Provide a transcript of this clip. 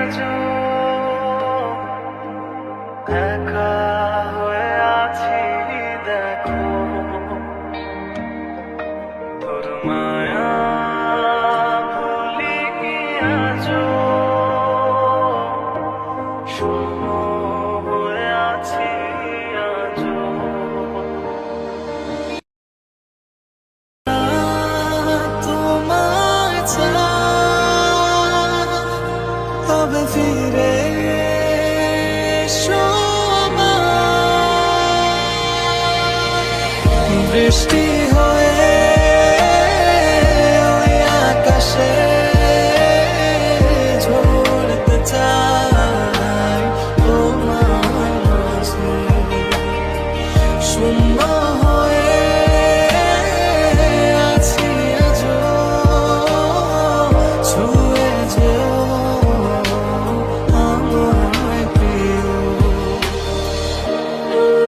আজও একা হয়ে আছি, দেখো তোর মায়া ভুলিনি আজও, শূন্য হয়ে আছি আজও। তোমায় ছাড়া তবে ফিরে এসো আবার। বৃষ্টি